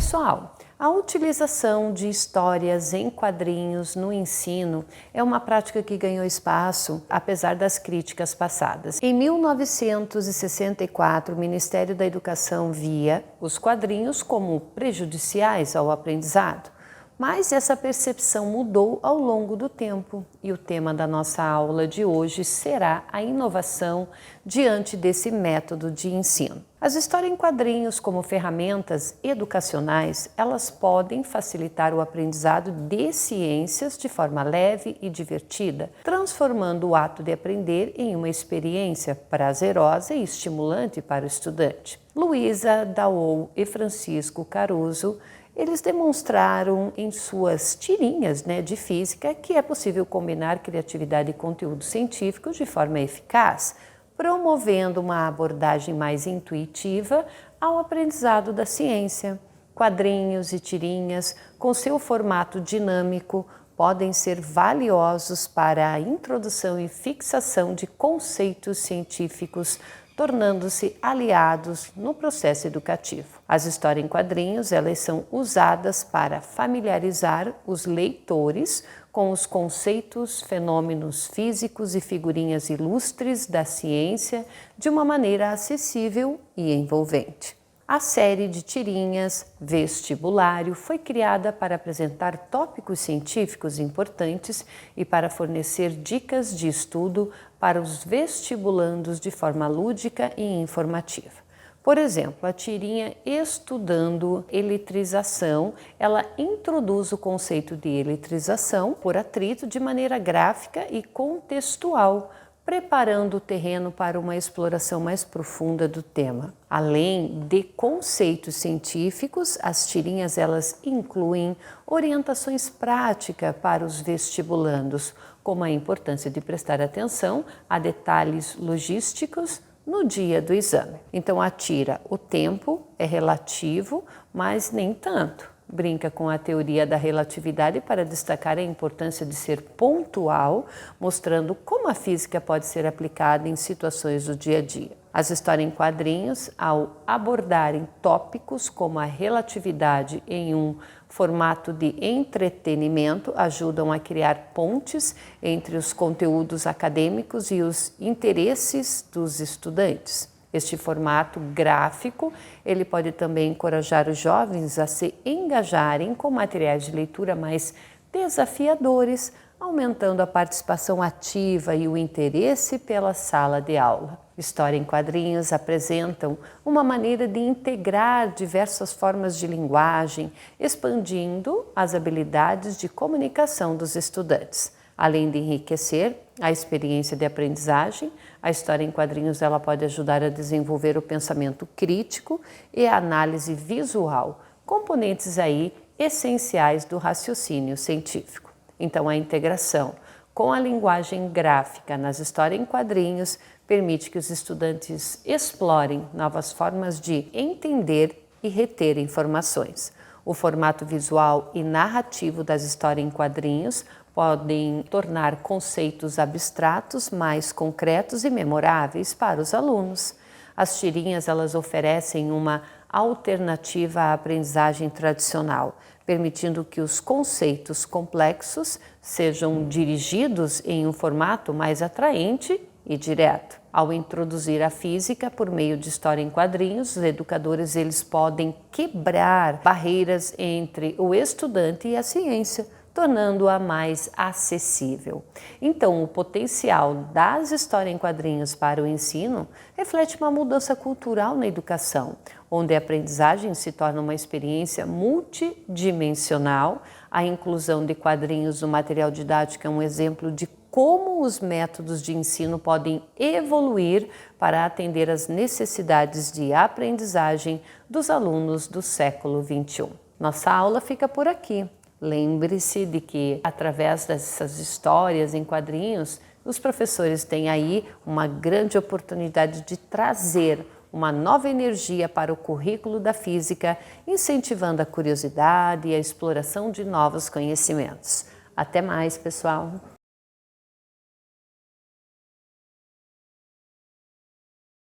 Pessoal, a utilização de histórias em quadrinhos no ensino é uma prática que ganhou espaço, apesar das críticas passadas. Em 1964, o Ministério da Educação via os quadrinhos como prejudiciais ao aprendizado. Mas essa percepção mudou ao longo do tempo e o tema da nossa aula de hoje será a inovação diante desse método de ensino. As histórias em quadrinhos como ferramentas educacionais, elas podem facilitar o aprendizado de ciências de forma leve e divertida, transformando o ato de aprender em uma experiência prazerosa e estimulante para o estudante. Luísa Daou e Francisco Caruso eles demonstraram em suas tirinhas de física que é possível combinar criatividade e conteúdo científico de forma eficaz, promovendo uma abordagem mais intuitiva ao aprendizado da ciência. Quadrinhos e tirinhas, com seu formato dinâmico, podem ser valiosos para a introdução e fixação de conceitos científicos, tornando-se aliados no processo educativo. As histórias em quadrinhos, elas são usadas para familiarizar os leitores com os conceitos, fenômenos físicos e figurinhas ilustres da ciência de uma maneira acessível e envolvente. A série de tirinhas Vestibulário foi criada para apresentar tópicos científicos importantes e para fornecer dicas de estudo para os vestibulandos de forma lúdica e informativa. Por exemplo, a tirinha Estudando Eletrização, ela introduz o conceito de eletrização por atrito de maneira gráfica e contextual, preparando o terreno para uma exploração mais profunda do tema. Além de conceitos científicos, as tirinhas elas incluem orientações práticas para os vestibulandos, como a importância de prestar atenção a detalhes logísticos no dia do exame. Então a tira, o tempo é relativo, mas nem tanto. Brinca com a teoria da relatividade para destacar a importância de ser pontual, mostrando como a física pode ser aplicada em situações do dia a dia. As histórias em quadrinhos, ao abordarem tópicos como a relatividade em um formato de entretenimento, ajudam a criar pontes entre os conteúdos acadêmicos e os interesses dos estudantes. Este formato gráfico, ele pode também encorajar os jovens a se engajarem com materiais de leitura mais desafiadores, aumentando a participação ativa e o interesse pela sala de aula. História em quadrinhos apresentam uma maneira de integrar diversas formas de linguagem, expandindo as habilidades de comunicação dos estudantes. Além de enriquecer a experiência de aprendizagem, a história em quadrinhos ela pode ajudar a desenvolver o pensamento crítico e a análise visual, componentes aí essenciais do raciocínio científico. Então, a integração com a linguagem gráfica nas histórias em quadrinhos permite que os estudantes explorem novas formas de entender e reter informações. O formato visual e narrativo das histórias em quadrinhos podem tornar conceitos abstratos mais concretos e memoráveis para os alunos. As tirinhas elas oferecem uma alternativa à aprendizagem tradicional, permitindo que os conceitos complexos sejam dirigidos em um formato mais atraente e direto. Ao introduzir a física por meio de história em quadrinhos, os educadores eles podem quebrar barreiras entre o estudante e a ciência, tornando-a mais acessível. Então, o potencial das histórias em quadrinhos para o ensino reflete uma mudança cultural na educação, onde a aprendizagem se torna uma experiência multidimensional. A inclusão de quadrinhos no material didático é um exemplo de como os métodos de ensino podem evoluir para atender às necessidades de aprendizagem dos alunos do século XXI. Nossa aula fica por aqui. Lembre-se de que, através dessas histórias em quadrinhos, os professores têm aí uma grande oportunidade de trazer uma nova energia para o currículo da física, incentivando a curiosidade e a exploração de novos conhecimentos. Até mais, pessoal!